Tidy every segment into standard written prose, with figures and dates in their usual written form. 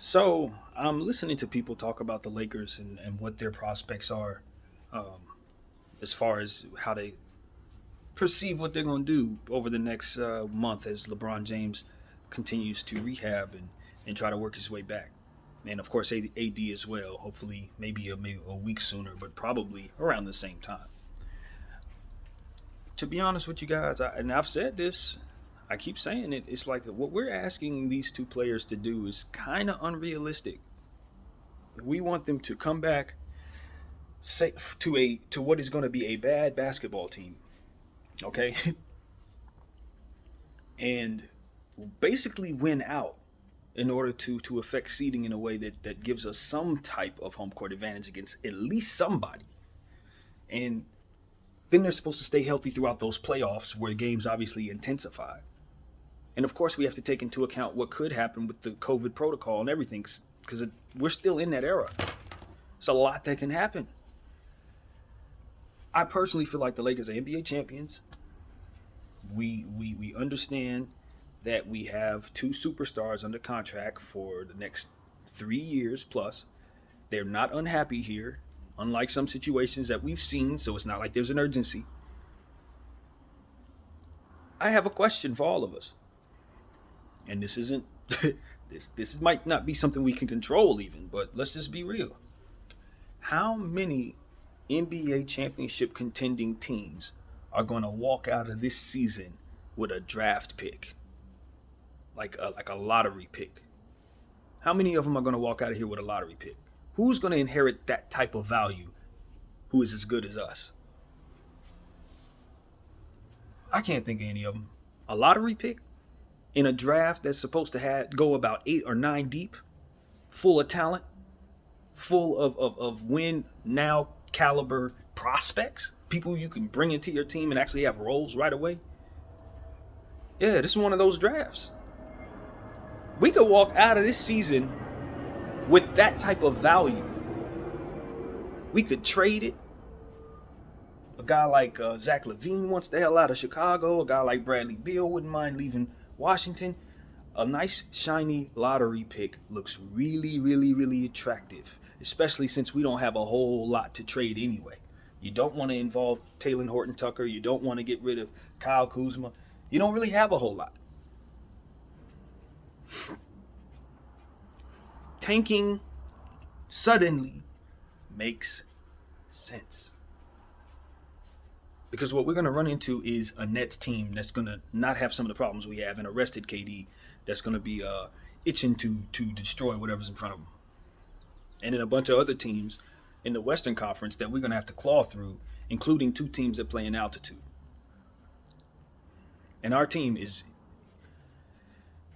So I'm listening to people talk about the Lakers and what their prospects are, um, as far as how they perceive what they're going to do over the next month as LeBron James continues to rehab and try to work his way back. And of course, AD as well. Hopefully, maybe a week sooner, but probably around the same time. To be honest with you guys, and I've said this, I keep saying it. It's like what we're asking these two players to do is kind of unrealistic. We want them to come back to what is going to be a bad basketball team, okay, and basically win out in order to affect seeding in a way that gives us some type of home court advantage against at least somebody. And then they're supposed to stay healthy throughout those playoffs where games obviously intensify. And of course, we have to take into account what could happen with the COVID protocol and everything because we're still in that era. It's a lot that can happen. I personally feel like the Lakers are NBA champions. We understand that we have two superstars under contract for the next 3 years plus. They're not unhappy here, unlike some situations that we've seen, so it's not like there's an urgency. I have a question for all of us. And this isn't this might not be something we can control even, but let's just be real. How many NBA championship contending teams are going to walk out of this season with a draft pick, like a lottery pick? How many of them are going to walk out of here with a lottery pick? Who's going to inherit that type of value? Who is as good as us? I can't think of any of them. A lottery pick in a draft that's supposed to go about 8 or 9 deep, full of talent, full of win now caliber prospects, people you can bring into your team and actually have roles right away. Yeah, this is one of those drafts. We could walk out of this season with that type of value. We could trade it. A guy like Zach LaVine wants the hell out of Chicago. A guy like Bradley Beal wouldn't mind leaving Washington. A nice shiny lottery pick looks really, really, really attractive, especially since we don't have a whole lot to trade anyway. You don't want to involve Taylor Horton Tucker. You don't want to get rid of Kyle Kuzma. You don't really have a whole lot. Tanking suddenly makes sense. Because what we're going to run into is a Nets team that's going to not have some of the problems we have and a rested KD that's going to be itching to destroy whatever's in front of them. And then a bunch of other teams in the Western Conference that we're going to have to claw through, including two teams that play in altitude. And our team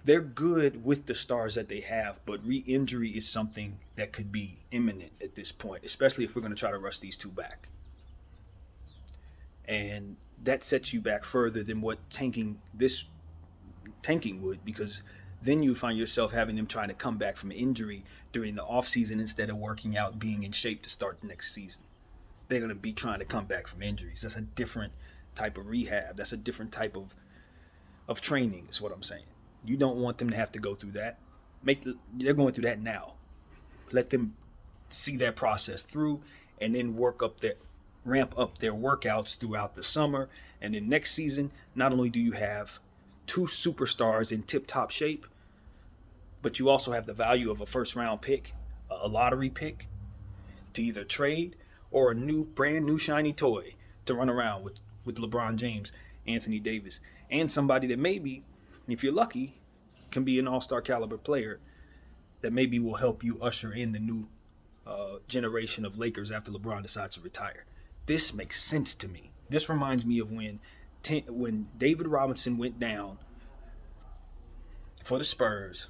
they're good with the stars that they have, but re-injury is something that could be imminent at this point, especially if we're going to try to rush these two back. And that sets you back further than what tanking would, because then you find yourself having them trying to come back from injury during the offseason instead of working out, being in shape to start the next season. They're going to be trying to come back from injuries. That's a different type of rehab. That's a different type of training is what I'm saying. You don't want them to have to go through that. They're going through that now. Let them see that process through and then ramp up their workouts throughout the summer. And then next season, not only do you have two superstars in tip-top shape, but you also have the value of a first-round pick, a lottery pick, to either trade or a brand new shiny toy to run around with LeBron James, Anthony Davis, and somebody that maybe, if you're lucky, can be an all-star caliber player that maybe will help you usher in the new generation of Lakers after LeBron decides to retire. This makes sense to me. This reminds me of when David Robinson went down for the Spurs,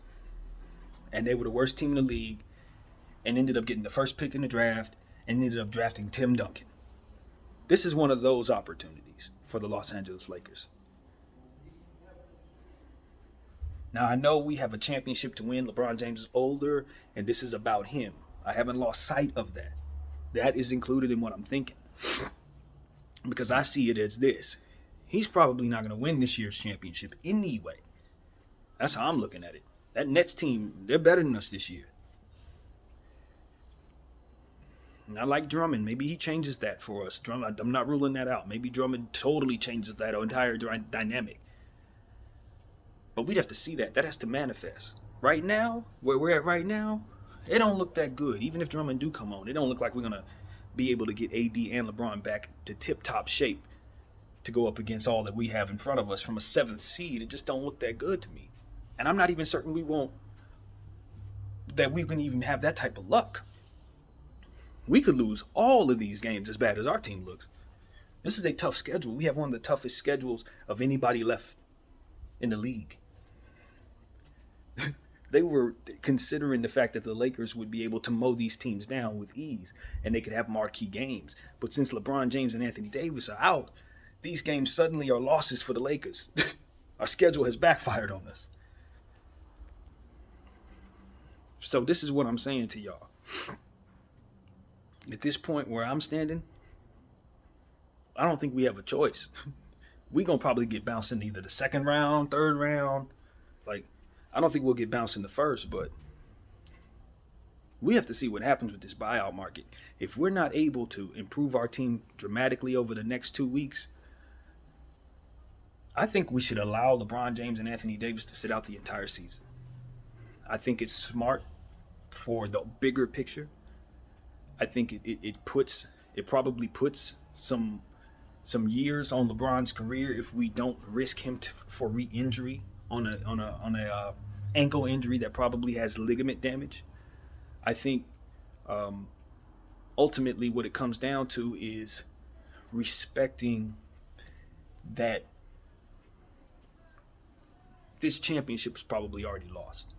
and they were the worst team in the league, and ended up getting the first pick in the draft, and ended up drafting Tim Duncan. This is one of those opportunities for the Los Angeles Lakers. Now, I know we have a championship to win. LeBron James is older, and this is about him. I haven't lost sight of that. That is included in what I'm thinking. Because I see it as this. He's probably not going to win this year's championship anyway. That's how I'm looking at it. That Nets team, they're better than us this year. And I like Drummond. Maybe he changes that for us. Drummond, I'm not ruling that out. Maybe Drummond totally changes that entire dynamic. But we'd have to see that. That has to manifest. Right now, where we're at right now, it don't look that good. Even if Drummond do come on, it don't look like we're going to be able to get AD and LeBron back to tip-top shape to go up against all that we have in front of us from a 7th seed. It just don't look that good to me. And I'm not even certain that we can even have that type of luck. We could lose all of these games as bad as our team looks. This is a tough schedule. We have one of the toughest schedules of anybody left in the league. They were considering the fact that the Lakers would be able to mow these teams down with ease and they could have marquee games. But since LeBron James and Anthony Davis are out, these games suddenly are losses for the Lakers. Our schedule has backfired on us. So this is what I'm saying to y'all. At this point where I'm standing, I don't think we have a choice. We're going to probably get bounced in either the 2nd round, 3rd round. I don't think we'll get bounced in the 1st, but we have to see what happens with this buyout market. If we're not able to improve our team dramatically over the next 2 weeks, I think we should allow LeBron James and Anthony Davis to sit out the entire season. I think it's smart for the bigger picture. I think it probably puts some years on LeBron's career if we don't risk him for re-injury on a ankle injury that probably has ligament damage. I think ultimately what it comes down to is respecting that this championship is probably already lost.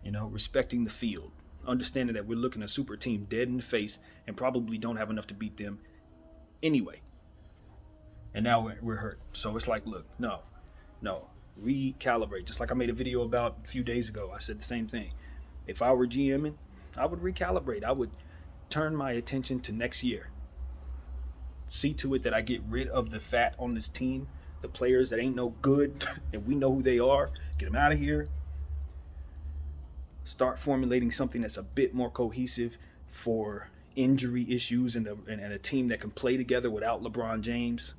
Respecting the field. Understanding that we're looking a super team dead in the face and probably don't have enough to beat them anyway. And now we're hurt. So it's like, look, no. Recalibrate. Just like I made a video about a few days ago. I said the same thing. If I were GMing, I would recalibrate. I would turn my attention to next year. See to it that I get rid of the fat on this team. The players that ain't no good and we know who they are. Get them out of here. Start formulating something that's a bit more cohesive for injury issues and a team that can play together without LeBron James.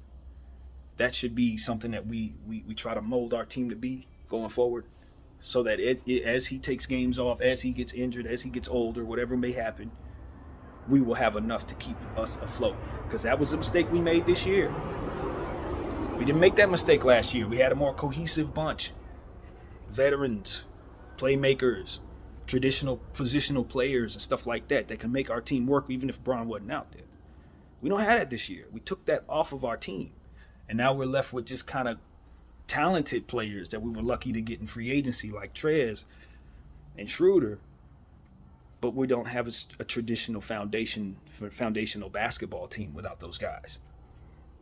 That should be something that we try to mold our team to be going forward, so that as he takes games off, as he gets injured, as he gets older, whatever may happen, we will have enough to keep us afloat. Because that was a mistake we made this year. We didn't make that mistake last year. We had a more cohesive bunch. Veterans, playmakers, traditional positional players and stuff like that can make our team work even if Bron wasn't out there. We don't have that this year. We took that off of our team. And now we're left with just kind of talented players that we were lucky to get in free agency like Trez and Schroeder. But we don't have a traditional foundational basketball team without those guys,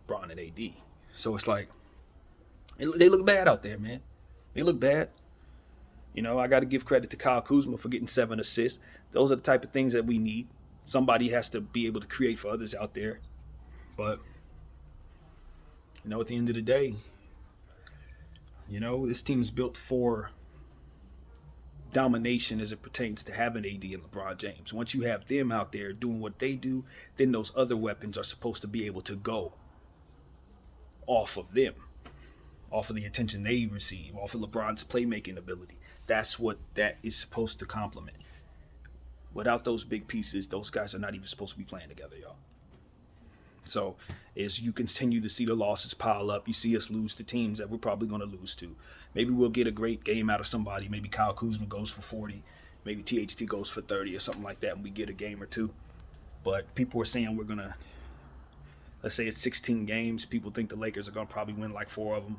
Bron and AD. So it's like, they look bad out there, man. They look bad. I got to give credit to Kyle Kuzma for getting 7 assists. Those are the type of things that we need. Somebody has to be able to create for others out there. But, at the end of the day, this team is built for domination as it pertains to having AD and LeBron James. Once you have them out there doing what they do, then those other weapons are supposed to be able to go off of them, off of the attention they receive, off of LeBron's playmaking ability. That's what that is supposed to complement. Without those big pieces, those guys are not even supposed to be playing together, y'all. So as you continue to see the losses pile up, you see us lose to teams that we're probably going to lose to. Maybe we'll get a great game out of somebody. Maybe Kyle Kuzma goes for 40. Maybe THT goes for 30 or something like that, and we get a game or two. But people are saying we're going to, let's say it's 16 games. People think the Lakers are going to probably win like 4 of them.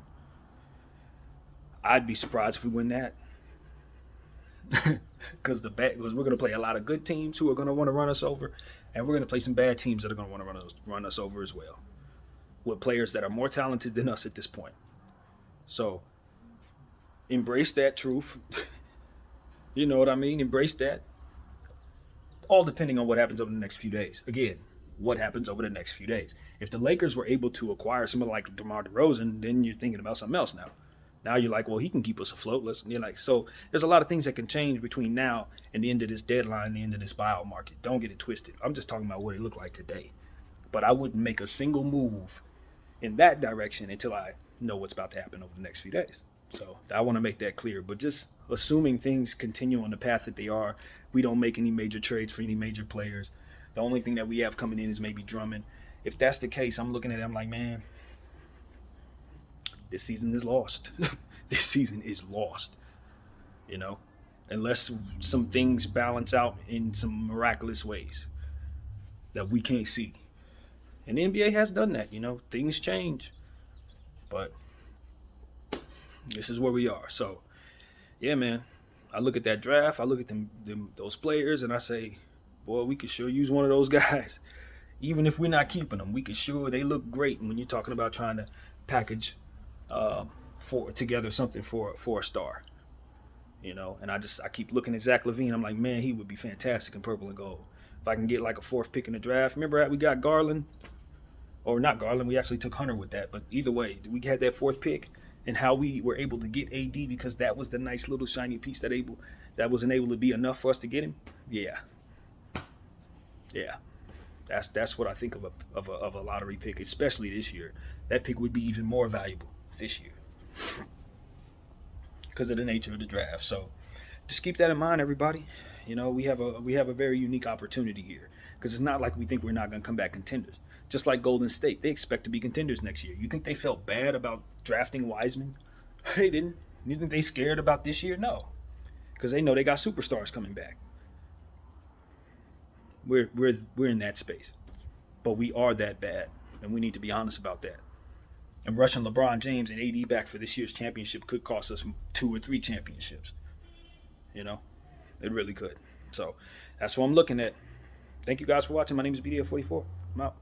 I'd be surprised if we win that. Because we're going to play a lot of good teams who are going to want to run us over, and we're going to play some bad teams that are going to want to run us over as well, with players that are more talented than us at this point. So embrace that truth. You know what I mean? Embrace that. All depending on what happens over the next few days. Again, what happens over the next few days. If the Lakers were able to acquire someone like DeMar DeRozan, then you're thinking about something else now. Now you're like, well, he can keep us afloat. You're like, so there's a lot of things that can change between now and the end of this deadline, and the end of this buyout market. Don't get it twisted. I'm just talking about what it looked like today. But I wouldn't make a single move in that direction until I know what's about to happen over the next few days. So I want to make that clear. But just assuming things continue on the path that they are, we don't make any major trades for any major players. The only thing that we have coming in is maybe Drummond. If that's the case, I'm looking at it, I'm like, man, this season is lost. This season is lost, you know, unless some things balance out in some miraculous ways that we can't see. And the NBA has done that, you know, things change. But this is where we are. So, yeah, man, I look at that draft, I look at those players, and I say, boy, we could sure use one of those guys. Even if we're not keeping them, we could sure, they look great when you're talking about trying to package for together something for a star, you know. And I keep looking at Zach LaVine. I'm like, man, he would be fantastic in purple and gold. If I can get like a 4th pick in the draft. Remember we got Garland, or not Garland. We actually took Hunter with that. But either way, we had that 4th pick, and how we were able to get AD because that was the nice little shiny piece that wasn't able to be enough for us to get him. Yeah. That's what I think of a lottery pick, especially this year. That pick would be even more valuable this year because of the nature of the draft. So just keep that in mind, everybody. You know, we have a very unique opportunity here because it's not like we think we're not going to come back contenders. Just like Golden State, they expect to be contenders next year. You think they felt bad about drafting Wiseman? They didn't. You think they scared about this year? No, because they know they got superstars coming back. We're in that space, but we are that bad, and we need to be honest about that. And rushing LeBron James and AD back for this year's championship could cost us 2 or 3 championships. You know, it really could. So that's what I'm looking at. Thank you guys for watching. My name is BDF44. I'm out.